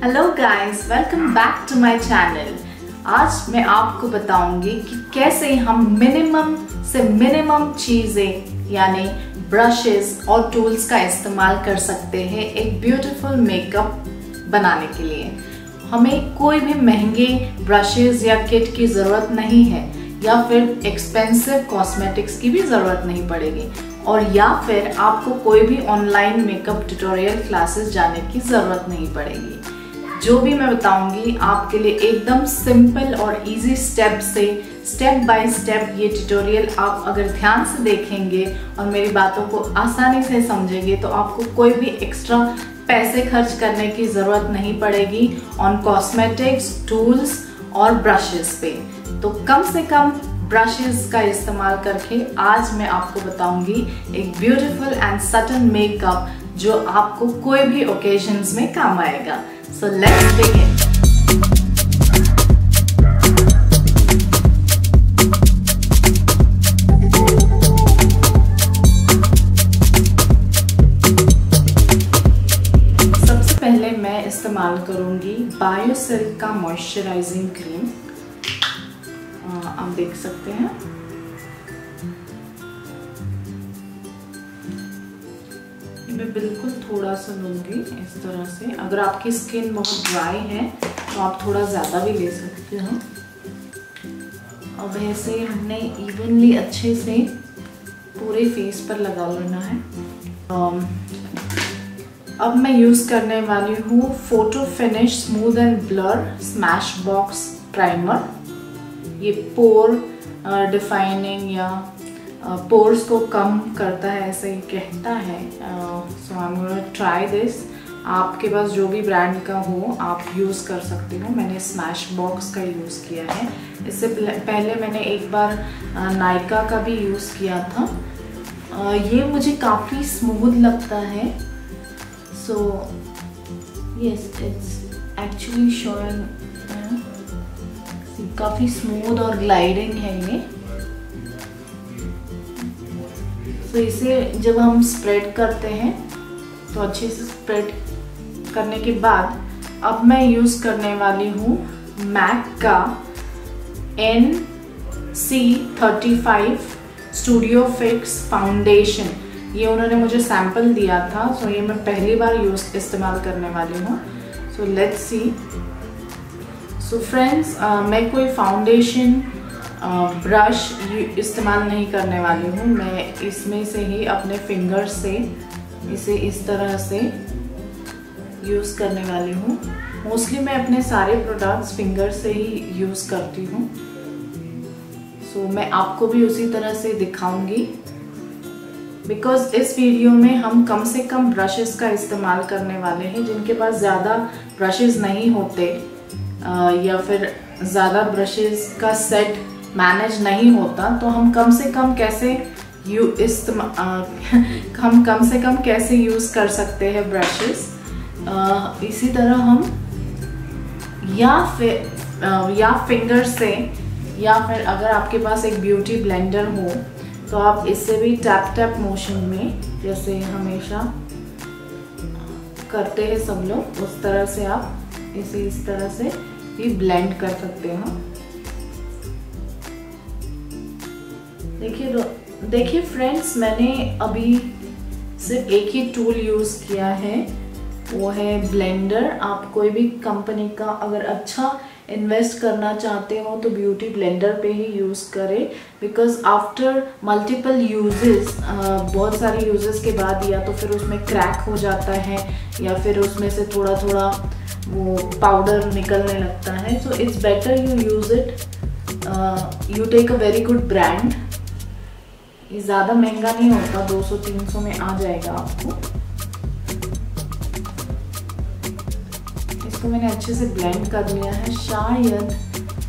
Hello guys, welcome back to my channel. आज मैं आपको बताऊंगी कि कैसे हम मिनिमम से मिनिमम चीजें यानी ब्रशेस और टूल्स का इस्तेमाल कर सकते हैं एक ब्यूटीफुल मेकअप बनाने के लिए। हमें कोई भी महंगे ब्रशेस या किट की ज़रूरत नहीं है, या फिर एक्सपेंसिव कॉस्मेटिक्स की भी ज़रूरत नहीं पड़ेगी, और या फिर आपको कोई भी ऑनलाइन मेकअप ट्यूटोरियल क्लासेस जाने की ज़रूरत नहीं पड़ेगी। जो भी मैं बताऊंगी आपके लिए एकदम सिंपल और इजी स्टेप से स्टेप बाय स्टेप ये ट्यूटोरियल आप अगर ध्यान से देखेंगे और मेरी बातों को आसानी से समझेंगे तो आपको कोई भी एक्स्ट्रा पैसे खर्च करने की ज़रूरत नहीं पड़ेगी ऑन कॉस्मेटिक्स, टूल्स और ब्रशेस पे। तो कम से कम ब्रशेस का इस्तेमाल करके आज मैं आपको बताऊंगी एक ब्यूटीफुल एंड सटल मेकअप जो आपको कोई भी ओकेजन्स में काम आएगा। So let's begin. सबसे पहले मैं इस्तेमाल करूंगी बायोसिल्क का मॉइस्चराइजिंग क्रीम। आप देख सकते हैं मैं बिल्कुल थोड़ा सा लूँगी इस तरह से। अगर आपकी स्किन बहुत ड्राई है तो आप थोड़ा ज़्यादा भी ले सकते हो। और वैसे हमने इवनली अच्छे से पूरे फेस पर लगा लेना है। अब मैं यूज़ करने वाली हूँ photo finish smooth and blur smash box primer. ये पोर डिफाइनिंग या पोर्स को कम करता है, ऐसे ही कहता है। So I am gonna try this. आपके पास जो भी ब्रांड का हो आप यूज़ कर सकते हो। मैंने स्मैश बॉक्स का यूज़ किया है। इससे पहले मैंने एक बार नायका का भी यूज़ किया था। ये मुझे काफ़ी स्मूथ लगता है। So yes, it's actually showing काफ़ी स्मूथ और ग्लाइडिंग है ये। तो इसे जब हम स्प्रेड करते हैं तो अच्छे से स्प्रेड करने के बाद अब मैं यूज़ करने वाली हूँ मैक का NC35 स्टूडियो फिक्स फाउंडेशन। ये उन्होंने मुझे सैम्पल दिया था, सो ये मैं पहली बार इस्तेमाल करने वाली हूँ। So let's see. So friends, मैं कोई फाउंडेशन ब्रश इस्तेमाल नहीं करने वाली हूँ। मैं इसमें से ही अपने फिंगर से इसे इस तरह से यूज़ करने वाली हूँ। मोस्टली मैं अपने सारे प्रोडक्ट्स फिंगर से ही यूज़ करती हूँ। सो मैं आपको भी उसी तरह से दिखाऊंगी, बिकॉज इस वीडियो में हम कम से कम ब्रशेस का इस्तेमाल करने वाले हैं। जिनके पास ज़्यादा ब्रशेस नहीं होते या फिर ज़्यादा ब्रशेस का सेट मैनेज नहीं होता, तो हम कम से कम कैसे यूज़ कर सकते हैं ब्रशेस। इसी तरह हम या फिंगर से, या फिर अगर आपके पास एक ब्यूटी ब्लेंडर हो तो आप इससे भी टैप टैप मोशन में, जैसे हमेशा करते हैं सब लोग, उस तरह से आप इसे इस तरह से भी ब्लेंड कर सकते हो। देखिए फ्रेंड्स, मैंने अभी सिर्फ एक ही टूल यूज़ किया है, वो है ब्लेंडर। आप कोई भी कंपनी का अगर अच्छा इन्वेस्ट करना चाहते हो तो ब्यूटी ब्लेंडर पे ही यूज़ करें, बिकॉज आफ्टर मल्टीपल यूजेस, बहुत सारे यूजेस के बाद या तो फिर उसमें क्रैक हो जाता है या फिर उसमें से थोड़ा थोड़ा वो पाउडर निकलने लगता है। So it's better you use it, you take a very good brand. ये ज़्यादा महंगा नहीं होता, 200-300 में आ जाएगा आपको। इसको मैंने अच्छे से ब्लेंड कर लिया है। शायद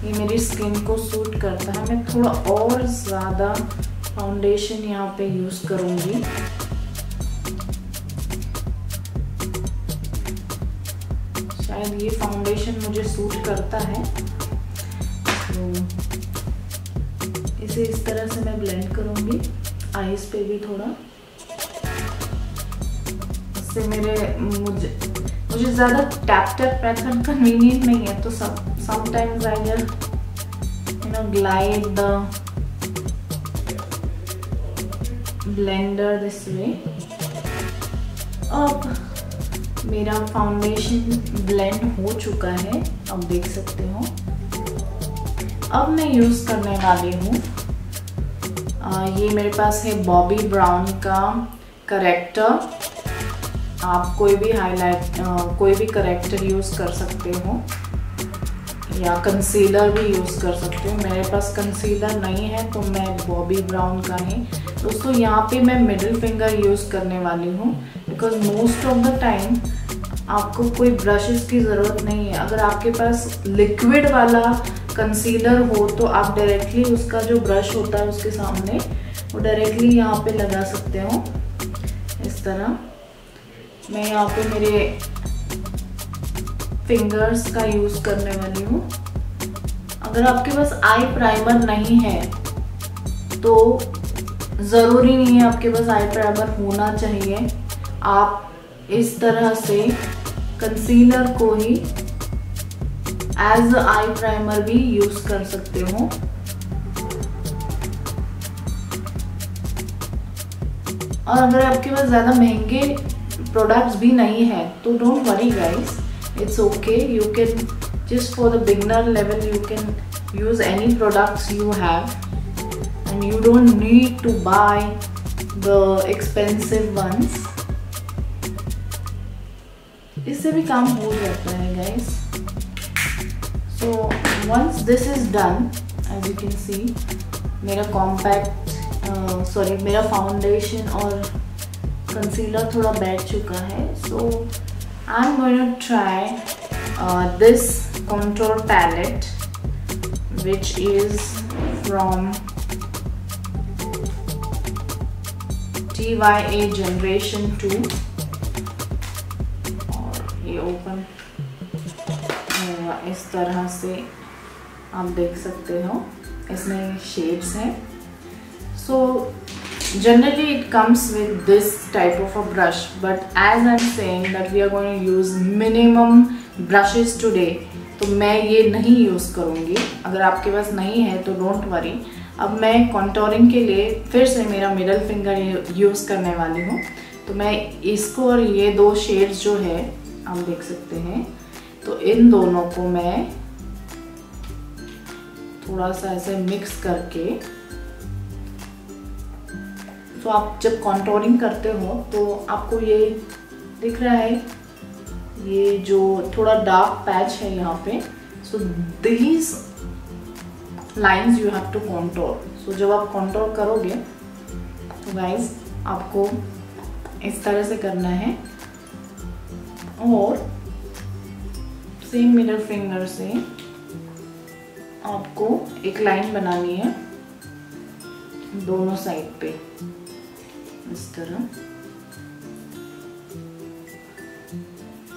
ये मेरी स्किन को सूट करता है। मैं थोड़ा और ज़्यादा फाउंडेशन यहाँ पे यूज़ करूँगी। शायद ये फाउंडेशन मुझे सूट करता है, तो इसे इस तरह से मैं ब्लेंड करूँगी। आईज पे भी थोड़ा, इससे मुझे मुझे ज़्यादा टैप टैप पैटर्न कन्वीनियंट नहीं है, तो sometimes I just glide the blender this way. अब मेरा फाउंडेशन ब्लेंड हो चुका है, अब देख सकते हो। अब मैं यूज़ करने वाली हूँ ये मेरे पास है बॉबी ब्राउन का करेक्टर। आप कोई भी हाईलाइट कोई भी करेक्टर यूज़ कर सकते हो या कंसीलर भी यूज़ कर सकते हो। मेरे पास कंसीलर नहीं है तो मैं बॉबी ब्राउन का ही। दोस्तों यहाँ पे मैं मिडिल फिंगर यूज़ करने वाली हूँ, because most of the time आपको कोई ब्रशेस की ज़रूरत नहीं है। अगर आपके पास लिक्विड वाला कंसीलर हो तो आप डायरेक्टली उसका जो ब्रश होता है उसके सामने वो डायरेक्टली यहाँ पे लगा सकते हो इस तरह। मैं यहाँ पे मेरे फिंगर्स का यूज़ करने वाली हूँ। अगर आपके पास आई प्राइमर नहीं है तो ज़रूरी नहीं है आपके पास आई प्राइमर होना चाहिए। आप इस तरह से कंसीलर को ही एज आई प्राइमर भी यूज़ कर सकते हो। और अगर आपके पास ज़्यादा महंगे प्रोडक्ट्स भी नहीं है तो don't worry guys, it's okay, you can just for the beginner level you can use any products you have and you don't need to buy the expensive ones। इससे भी काम हो जाता है guys। So once this is done, as you can see मेरा मेरा foundation और concealer थोड़ा बैठ चुका है। So I'm going to try this contour palette which is from TYA Generation 2 और ये ओपन इस तरह से आप देख सकते हो, इसमें शेड्स हैं। So generally it comes with this type of a brush, but as I'm saying that we are going to use minimum brushes today, तो मैं ये नहीं यूज़ करूँगी। अगर आपके पास नहीं है तो डोंट वरी। अब मैं कॉन्टोरिंग के लिए फिर से मेरा मिडल फिंगर यूज़ करने वाली हूँ। तो मैं इसको और ये दो शेड्स जो है आप देख सकते हैं, तो इन दोनों को मैं थोड़ा सा ऐसे मिक्स करके, तो आप जब कॉन्टोरिंग करते हो तो आपको ये दिख रहा है, ये जो थोड़ा डार्क पैच है यहाँ पे, so these lines you have to contour. सो जब आप कॉन्टोर करोगे तो गाइज आपको इस तरह से करना है और सेम मिडल फिंगर से आपको एक लाइन बनानी है दोनों साइड पे इस तरह।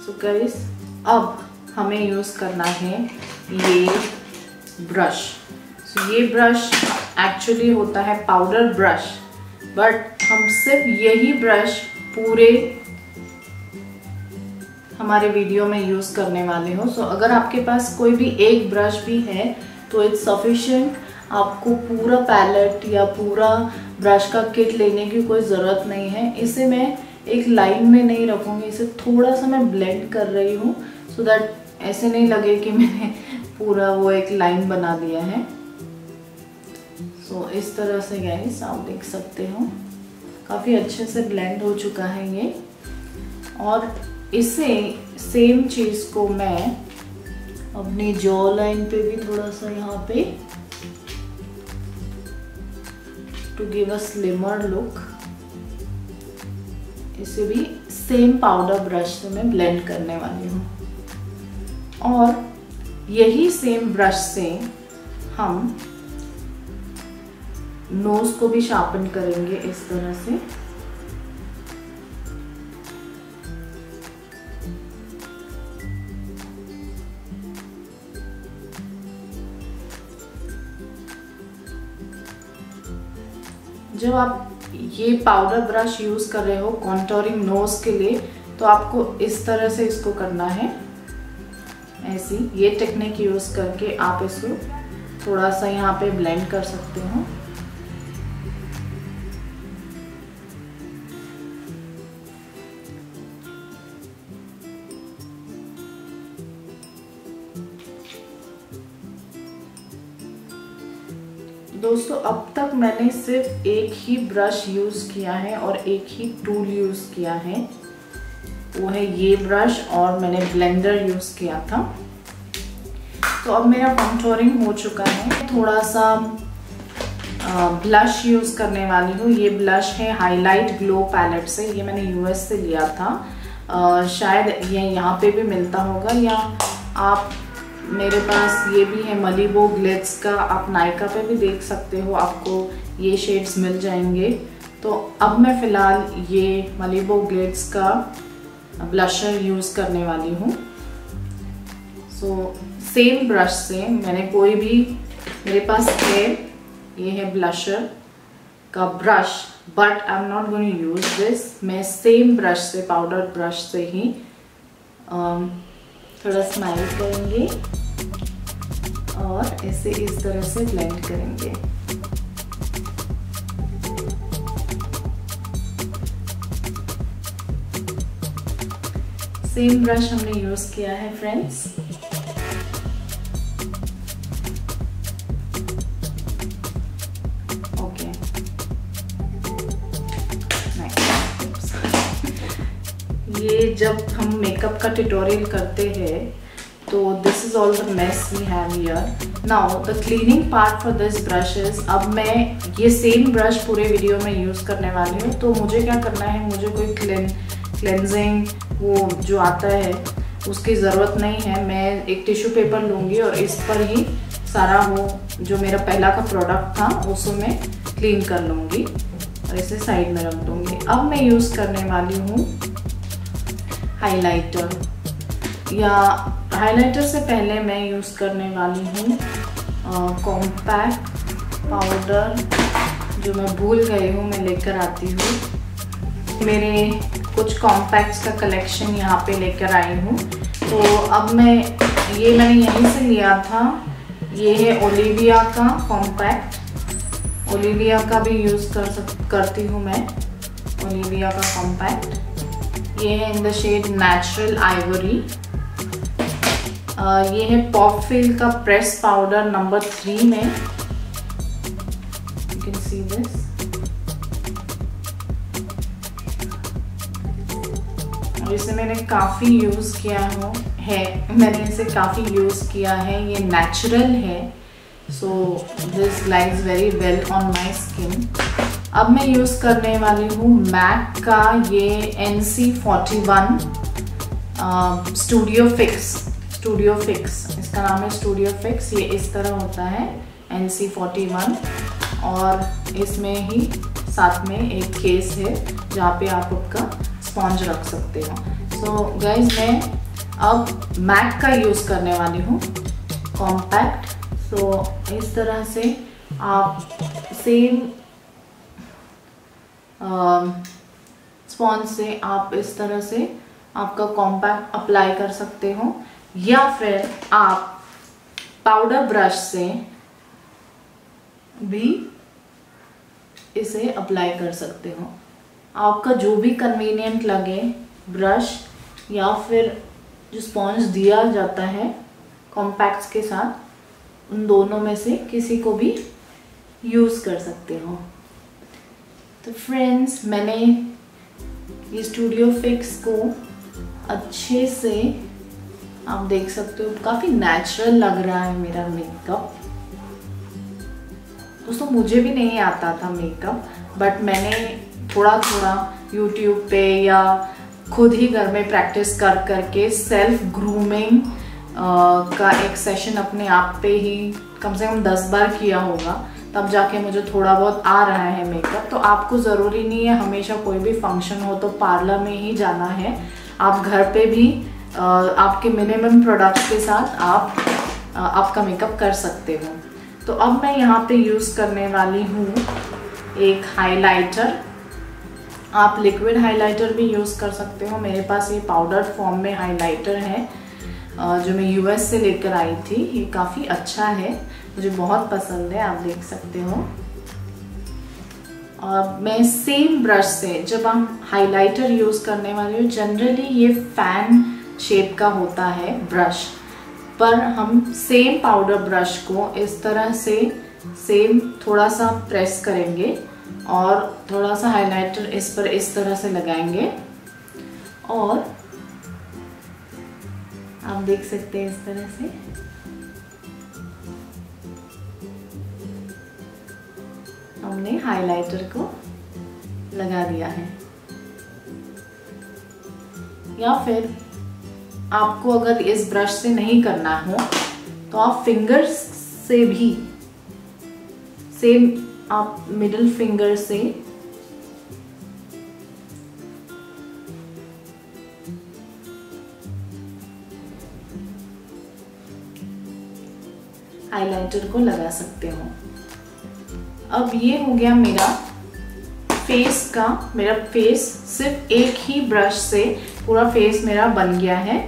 सो गाइस अब हमें यूज़ करना है ये ब्रश। सो ये ब्रश एक्चुअली होता है पाउडर ब्रश, बट हम सिर्फ यही ब्रश पूरे हमारे वीडियो में यूज़ करने वाले हो। सो अगर आपके पास कोई भी एक ब्रश भी है तो इट्स सफिशिएंट। आपको पूरा पैलेट या पूरा ब्रश का किट लेने की कोई ज़रूरत नहीं है। इसे मैं एक लाइन में नहीं रखूँगी, इसे थोड़ा सा मैं ब्लेंड कर रही हूँ सो दैट ऐसे नहीं लगे कि मैंने पूरा वो एक लाइन बना दिया है। सो इस तरह से गाइस आप देख सकते हो काफ़ी अच्छे से ब्लेंड हो चुका है ये। और इसे सेम चीज़ को मैं अपनी जॉ लाइन पे भी थोड़ा सा यहाँ पे to give a slimmer look, इसे भी सेम पाउडर ब्रश से मैं ब्लेंड करने वाली हूँ। और यही सेम ब्रश से हम नोज को भी शार्पन करेंगे इस तरह से। जब आप ये पाउडर ब्रश यूज़ कर रहे हो कॉन्टोरिंग नोज के लिए तो आपको इस तरह से इसको करना है। ऐसी ये टेक्निक यूज़ करके आप इसको थोड़ा सा यहाँ पे ब्लेंड कर सकते हो। दोस्तों अब तक मैंने सिर्फ एक ही ब्रश यूज़ किया है और एक ही टूल यूज़ किया है, वो है ये ब्रश, और मैंने ब्लेंडर यूज़ किया था। तो अब मेरा कंटूरिंग हो चुका है। थोड़ा सा ब्लश यूज़ करने वाली हूँ। ये ब्लश है हाईलाइट ग्लो पैलेट से, ये मैंने यूएस से लिया था। शायद ये यहाँ पे भी मिलता होगा, या आप मेरे पास ये भी है मलिबो ग्लिट्स का, आप नायका पे भी देख सकते हो, आपको ये शेड्स मिल जाएंगे। तो अब मैं फ़िलहाल ये मलिबो ग्लिट्स का ब्लशर यूज़ करने वाली हूँ। सो सेम ब्रश से मैंने कोई भी, मेरे पास है ये है ब्लशर का brush, but I am not going to use this. मैं सेम ब्रश से, पाउडर ब्रश से ही थोड़ा स्माइल करेंगे और इसे इस तरह से ब्लेंड करेंगे। सेम ब्रश हमने यूज किया है फ्रेंड्स। ओके, ये जब हम मेकअप का ट्यूटोरियल करते हैं तो this is all the mess we have here. Now the cleaning part for this brush is, अब मैं ये सेम ब्रश पूरे वीडियो में यूज़ करने वाली हूँ। तो मुझे क्या करना है, मुझे कोई क्लेंजिंग वो जो आता है उसकी ज़रूरत नहीं है। मैं एक टिश्यू पेपर लूँगी और इस पर ही सारा वो जो मेरा पहला का प्रोडक्ट था उसको मैं क्लीन कर लूँगी और इसे साइड में रख दूँगी। अब मैं यूज़ करने वाली हूँ हाइलाइटर, या हाइलाइटर से पहले मैं यूज़ करने वाली हूँ कॉम्पैक्ट पाउडर, जो मैं भूल गई हूँ, मैं लेकर आती हूँ। मेरे कुछ कॉम्पैक्ट्स का कलेक्शन यहाँ पे लेकर आई हूँ। तो अब मैंने यहीं से लिया था। ये है ओलिविया का कॉम्पैक्ट, ओलिविया का भी यूज़ करती हूँ मैं, ओलिविया का कॉम्पैक्ट। ये है in the shade natural ivory. ये है पॉपफिल का प्रेस पाउडर नंबर 3 में, यू कैन सी दिस। और इसे मैंने काफ़ी यूज़ किया है, मैंने इसे काफ़ी यूज़ किया है। ये नेचुरल है, so this likes very well on my skin. अब मैं यूज़ करने वाली हूँ मैक का ये NC41 स्टूडियो फिक्स, इसका नाम है स्टूडियो फिक्स। ये इस तरह होता है NC41, और इसमें ही साथ में एक केस है जहाँ पे आप आपका स्पॉन्ज रख सकते हो। सो गाइज मैं अब मैक का यूज़ करने वाली हूँ कॉम्पैक्ट। सो इस तरह से आप सेम स्पॉन्ज से आप इस तरह से आपका कॉम्पैक्ट अप्लाई कर सकते हो, या फिर आप पाउडर ब्रश से भी इसे अप्लाई कर सकते हो। आपका जो भी कन्वीनियंट लगे, ब्रश या फिर जो स्पॉन्ज दिया जाता है कॉम्पैक्ट्स के साथ, उन दोनों में से किसी को भी यूज़ कर सकते हो। तो फ्रेंड्स मैंने ये स्टूडियो फिक्स को अच्छे से, आप देख सकते हो काफ़ी नेचुरल लग रहा है मेरा मेकअप। दोस्तों मुझे भी नहीं आता था मेकअप, बट मैंने थोड़ा थोड़ा यूट्यूब पे या खुद ही घर में प्रैक्टिस कर करके सेल्फ ग्रूमिंग का एक सेशन अपने आप पे ही कम से कम 10 बार किया होगा, तब जाके मुझे थोड़ा बहुत आ रहा है मेकअप। तो आपको ज़रूरी नहीं है हमेशा कोई भी फंक्शन हो तो पार्लर में ही जाना है, आप घर पे भी आपके मिनिमम प्रोडक्ट्स के साथ आप आपका मेकअप कर सकते हो। तो अब मैं यहाँ पे यूज़ करने वाली हूँ एक हाइलाइटर, आप लिक्विड हाइलाइटर भी यूज़ कर सकते हो। मेरे पास ये पाउडर फॉर्म में हाइलाइटर है जो मैं यूएस से लेकर आई थी। ये काफ़ी अच्छा है, मुझे बहुत पसंद है, आप देख सकते हो। और मैं सेम ब्रश से, जब हम हाइलाइटर यूज़ करने वाले हो, जनरली ये फैन शेप का होता है ब्रश, पर हम सेम पाउडर ब्रश को इस तरह से सेम थोड़ा सा प्रेस करेंगे और थोड़ा सा हाइलाइटर इस पर इस तरह से लगाएंगे और आप देख सकते हैं इस तरह से हमने हाइलाइटर को लगा दिया है। या फिर आपको अगर इस ब्रश से नहीं करना हो तो आप फिंगर्स से भी सेम, आप मिडिल फिंगर से हाइलाइटर को लगा सकते हो। अब ये हो गया मेरा फेस का, मेरा फेस सिर्फ एक ही ब्रश से पूरा फेस मेरा बन गया है,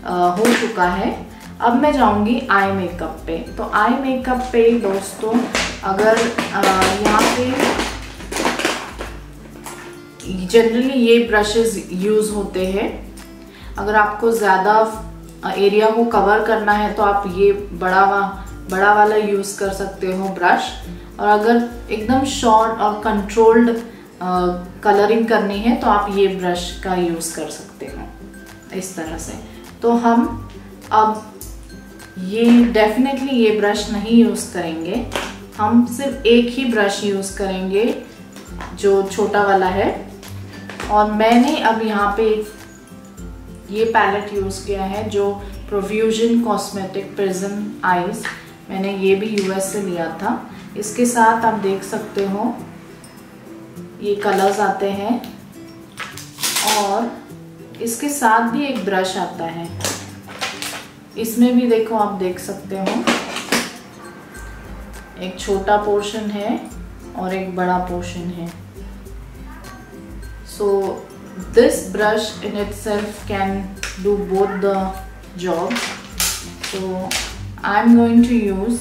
हो चुका है। अब मैं जाऊंगी आई मेकअप पे। तो आई मेकअप पे दोस्तों, अगर यहाँ पे जनरली ये ब्रशेस यूज़ होते हैं। अगर आपको ज़्यादा एरिया को कवर करना है तो आप ये बड़ा वाला यूज़ कर सकते हो ब्रश। और अगर एकदम शॉर्ट और कंट्रोल्ड कलरिंग करनी है तो आप ये ब्रश का यूज़ कर सकते हो इस तरह से। तो हम अब ये डेफिनेटली ये ब्रश नहीं यूज़ करेंगे, हम सिर्फ एक ही ब्रश यूज़ करेंगे जो छोटा वाला है। और मैंने अब यहाँ पे ये पैलेट यूज़ किया है जो प्रोफ्यूजन कॉस्मेटिक प्रिज्म आइज, मैंने ये भी यूएस से लिया था। इसके साथ आप देख सकते हो ये कलर्स आते हैं और इसके साथ भी एक ब्रश आता है। इसमें भी देखो, आप देख सकते हो एक छोटा पोर्शन है और एक बड़ा पोर्शन है। So this brush in itself can do both the job. So I am going to use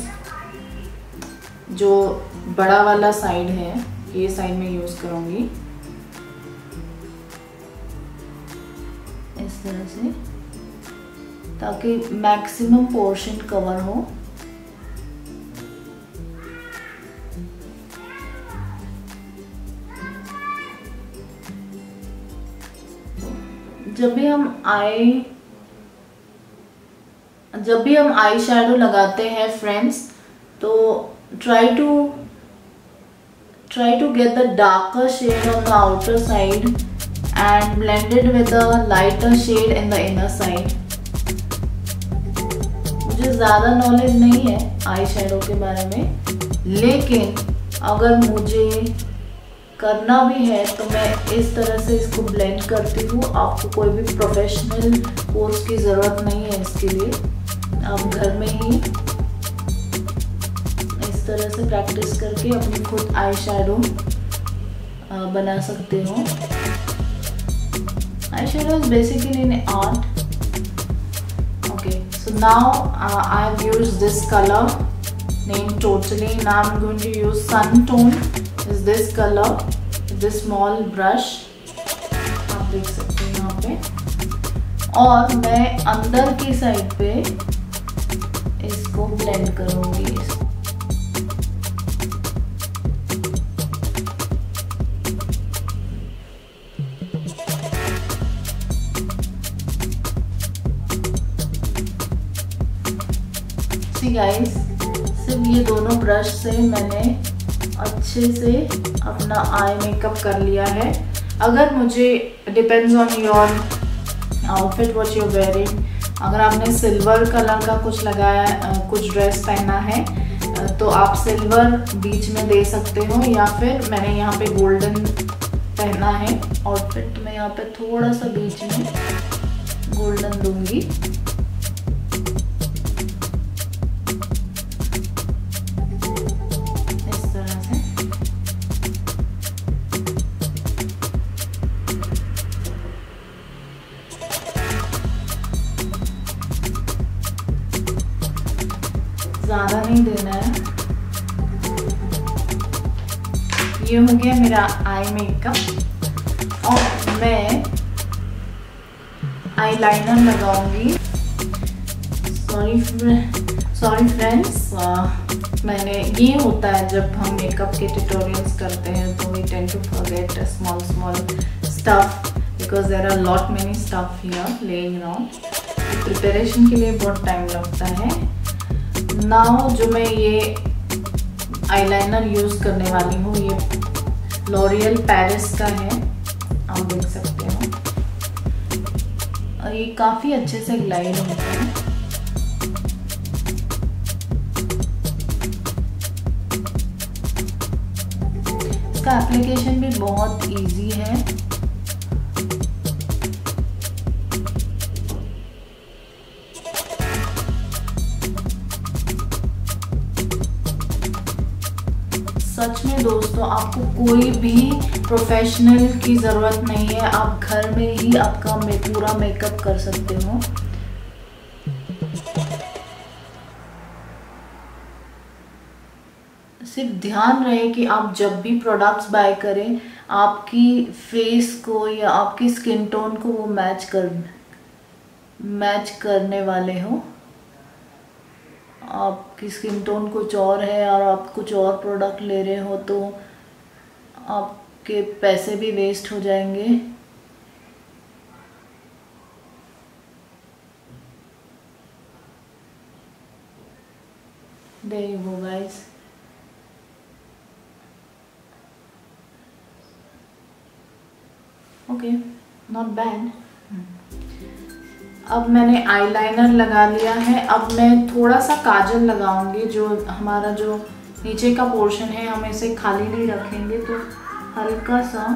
जो बड़ा वाला साइड है, ये साइड में यूज करूंगी इस तरह से, ताकि मैक्सिमम पोर्शन कवर हो। जब भी हम आई शैडो लगाते हैं फ्रेंड्स, तो try to get the darker shade on the outer side and blend it with the lighter shade in the inner side। मुझे ज़्यादा नॉलेज नहीं है आई शैडो के बारे में, लेकिन अगर मुझे करना भी है तो मैं इस तरह से इसको ब्लेंड करती हूँ। आपको कोई भी प्रोफेशनल कोर्स की ज़रूरत नहीं है इसके लिए, आप घर में ही इस तरह से प्रैक्टिस करके अपनी खुद आई शैडो बना सकते हो। Eye shadow is basically an art. Okay, so now I have used this color named Totally. Now I'm going to use Sun Tone. Is this color, this small brush, आप देख सकते हैं यहाँ पे। और मैं अंदर की साइड पे इसको ब्लेंड करूँगी। गाइस, सिर्फ ये दोनों ब्रश से मैंने अच्छे से अपना आई मेकअप कर लिया है। अगर मुझे, depends on your outfit what you wearing, अगर आपने सिल्वर कलर का कुछ लगाया, कुछ ड्रेस पहना है, तो आप सिल्वर बीच में दे सकते हो, या फिर मैंने यहाँ पे गोल्डन पहना है आउटफिट, मैं यहाँ पे थोड़ा सा बीच में गोल्डन दूंगी। ज़्यादा नहीं देना है। ये हो गया मेरा आई मेकअप और मैं आईलाइनर लगाऊंगी। सॉरी फ्रेंड्स, मैंने ये होता है जब हम मेकअप के ट्यूटोरियल्स करते हैं तो we tend to forget small stuff because there are lot many stuff here laying around. Preparation के लिए बहुत टाइम लगता है। नाउ जो मैं ये आईलाइनर यूज़ करने वाली हूँ ये लॉरियल पेरिस का है, आप देख सकते हो, और ये काफ़ी अच्छे से ग्लाइड होता है। इसका एप्लीकेशन भी बहुत इजी है। सच में दोस्तों, आपको कोई भी प्रोफेशनल की ज़रूरत नहीं है, आप घर में ही आपका पूरा मेकअप कर सकते हो। सिर्फ ध्यान रहे कि आप जब भी प्रोडक्ट्स बाय करें आपकी फेस को या आपकी स्किन टोन को वो मैच करने वाले हो। आपकी स्किन टोन कुछ और है और आप कुछ और प्रोडक्ट ले रहे हो तो आपके पैसे भी वेस्ट हो जाएंगे। There you go guys। Okay, not bad. अब मैंने आईलाइनर लगा लिया है। अब मैं थोड़ा सा काजल लगाऊंगी। जो हमारा जो नीचे का पोर्शन है हम इसे खाली नहीं रखेंगे, तो हल्का सा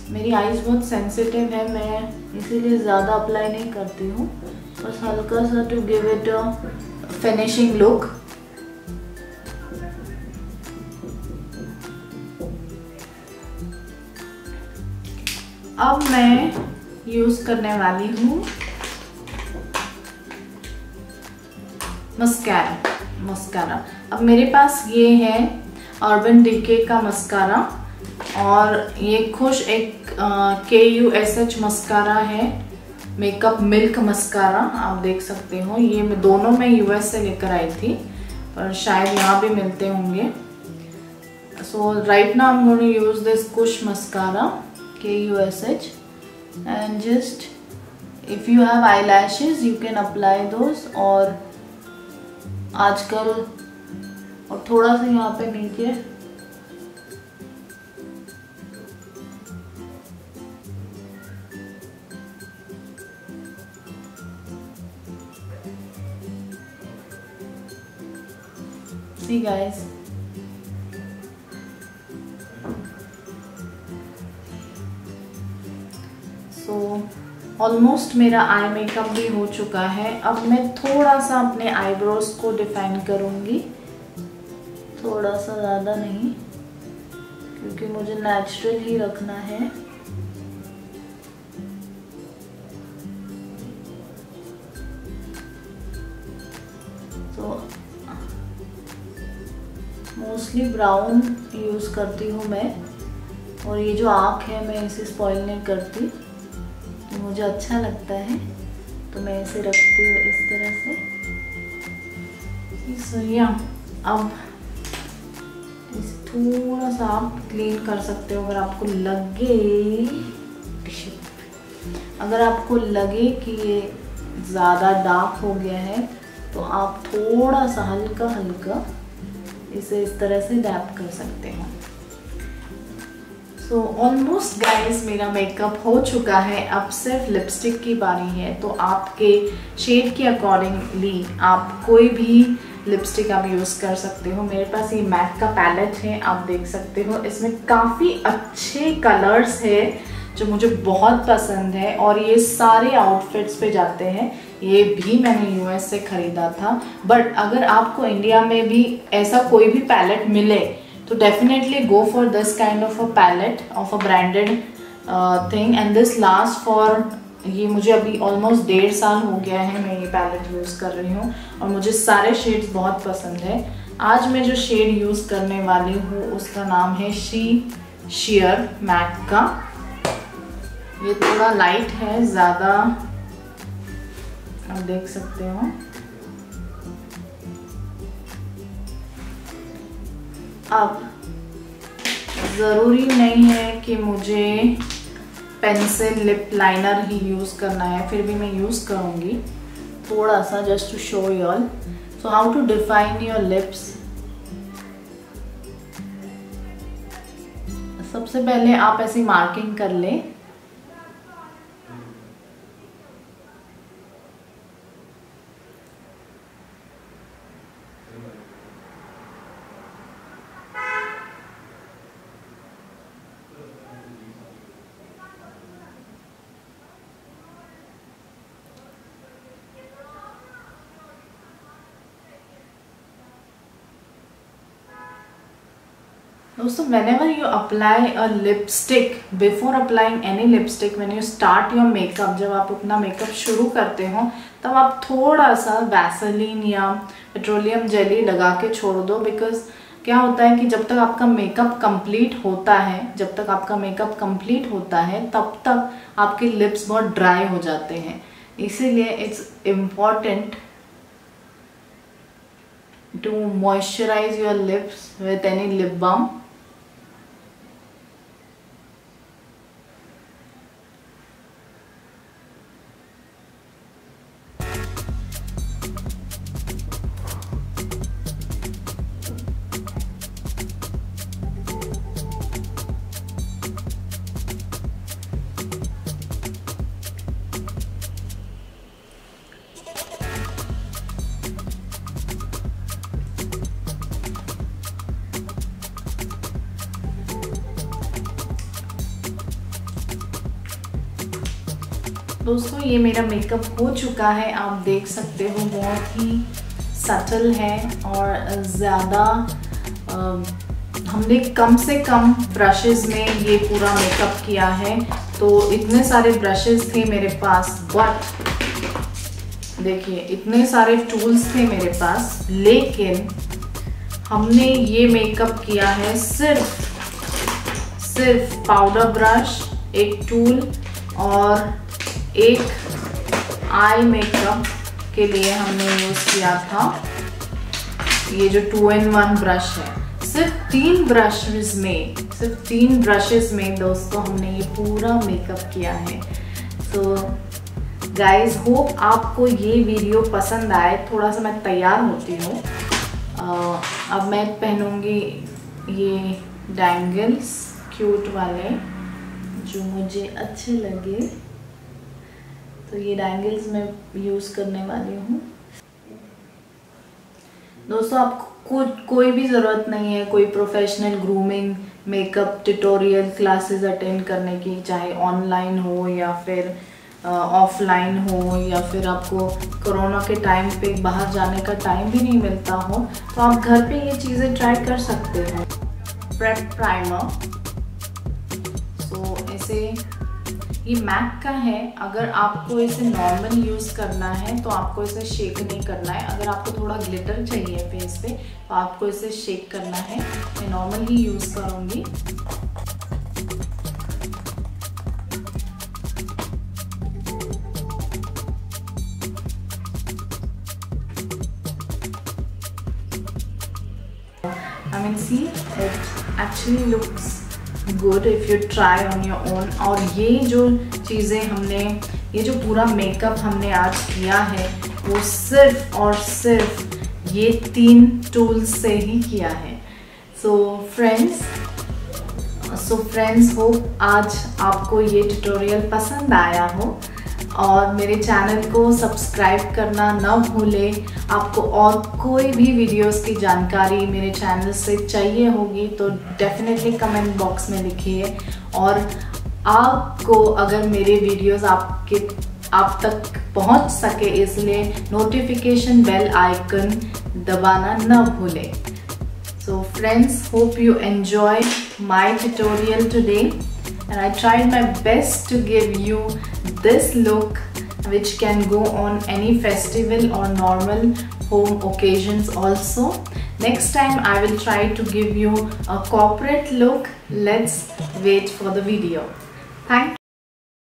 मेरी आईज बहुत सेंसिटिव है, मैं इसीलिए ज़्यादा अप्लाई नहीं करती हूँ, बस हल्का सा to give it a finishing look. अब मैं यूज करने वाली हूँ मस्कारा। अब मेरे पास ये है अर्बन डिके का मस्कारा और ये खुश एक KUSH मस्कारा है, मेकअप मिल्क मस्कारा, आप देख सकते हो। ये मैं दोनों में US से लेकर आई थी, पर शायद यहाँ भी मिलते होंगे। So right now I am going to use this Kush mascara KUSH, and just if you have eyelashes you can apply those। और आजकल और थोड़ा सा यहाँ पे नीचे see guys, सो ऑलमोस्ट मेरा आई मेकअप भी हो चुका है। अब मैं थोड़ा सा अपने आईब्रोज को डिफाइन करूँगी, थोड़ा सा, ज़्यादा नहीं, क्योंकि मुझे नेचुरल ही रखना है। तो मोस्टली ब्राउन यूज़ करती हूँ मैं, और ये जो आँख है मैं इसे स्पॉइल नहीं करती, तो मुझे अच्छा लगता है तो मैं इसे रखती हूँ इस तरह से। या अब इसे थोड़ा सा आप क्लीन कर सकते हो। अगर आपको लगे कि ये ज़्यादा डार्क हो गया है तो आप थोड़ा सा हल्का हल्का इसे इस तरह से डैप कर सकते हो। सो ऑलमोस्ट गाइज मेरा मेकअप हो चुका है। अब सिर्फ लिपस्टिक की बारी है, तो आपके शेड के अकॉर्डिंगली आप कोई भी लिपस्टिक आप यूज़ कर सकते हो। मेरे पास ये मैक का पैलेट है, आप देख सकते हो। इसमें काफ़ी अच्छे कलर्स है जो मुझे बहुत पसंद है और ये सारे आउटफिट्स पे जाते हैं। ये भी मैंने US से ख़रीदा था, बट अगर आपको इंडिया में भी ऐसा कोई भी पैलेट मिले तो definitely go for this kind of a palette of a branded thing and this last for, ये मुझे अभी ऑलमोस्ट 1.5 साल हो गया है मैं ये पैलेट यूज़ कर रही हूँ और मुझे सारे शेड्स बहुत पसंद है। आज मैं जो शेड यूज़ करने वाली हूँ उसका नाम है शेयर मैक का। ये थोड़ा लाइट है, ज़्यादा आप देख सकते हो। अब ज़रूरी नहीं है कि मुझे पेंसिल लिप लाइनर ही यूज़ करना है, फिर भी मैं यूज़ करूँगी थोड़ा सा just to show you all. So how to define your lips. सबसे पहले आप ऐसी मार्किंग कर लें। दोस्तों, whenever you apply a lipstick, before applying any lipstick, when you start your makeup, जब आप अपना मेकअप शुरू करते हो तब आप थोड़ा सा वैसलीन या पेट्रोलियम जेली लगा के छोड़ दो। बिकॉज क्या होता है कि जब तक आपका मेकअप कंप्लीट होता है तब तक आपके लिप्स बहुत ड्राई हो जाते हैं। इसीलिए it's important to moisturize your lips with any lip balm. दोस्तों, ये मेरा मेकअप हो चुका है, आप देख सकते हो बहुत ही सटल है और ज़्यादा हमने कम से कम ब्रशेस में ये पूरा मेकअप किया है। तो इतने सारे ब्रशेस थे मेरे पास, बट देखिए इतने सारे टूल्स थे मेरे पास, लेकिन हमने ये मेकअप किया है सिर्फ पाउडर ब्रश, एक टूल और एक आई मेकअप के लिए हमने यूज़ किया था ये जो 2-in-1 ब्रश है। सिर्फ 3 ब्रशेस में दोस्तों हमने ये पूरा मेकअप किया है। तो गाइज, होप आपको ये वीडियो पसंद आए। थोड़ा सा मैं तैयार होती हूँ। अब मैं पहनूंगी ये डैंगल्स क्यूट वाले जो मुझे अच्छे लगे, तो ये डैंगल्स मैं यूज़ करने वाली हूँ। दोस्तों, आपको कोई भी ज़रूरत नहीं है कोई professional grooming makeup tutorial classes attend करने की, चाहे ऑनलाइन हो या फिर ऑफलाइन हो, या फिर आपको कोरोना के टाइम पे बाहर जाने का टाइम भी नहीं मिलता हो, तो आप घर पे ये चीज़ें ट्राई कर सकते हो। प्रेप प्राइमर, तो ऐसे ये मैक का है। अगर आपको इसे नॉर्मल यूज़ करना है तो आपको इसे शेक नहीं करना है। अगर आपको थोड़ा ग्लिटर चाहिए फेस पे तो आपको इसे शेक करना है। मैं नॉर्मल ही यूज़ करूँगी। I mean, see, it actually looks good if you try on your own। और ये जो चीज़ें हमने, ये जो पूरा मेकअप हमने आज किया है वो सिर्फ और सिर्फ ये 3 टूल्स से ही किया है। सो फ्रेंड्स, होप आज आपको ये ट्यूटोरियल पसंद आया हो और मेरे चैनल को सब्सक्राइब करना न भूलें। आपको और कोई भी वीडियोस की जानकारी मेरे चैनल से चाहिए होगी तो डेफिनेटली कमेंट बॉक्स में लिखिए। और आपको अगर मेरे वीडियोस आप तक पहुंच सके इसलिए नोटिफिकेशन बेल आइकन दबाना न भूलें। So friends, hope you enjoy my tutorial today and I tried my best to give you this look which can go on any festival or normal home occasions also. Next time I will try to give you a corporate look. Let's wait for the video. Thank you.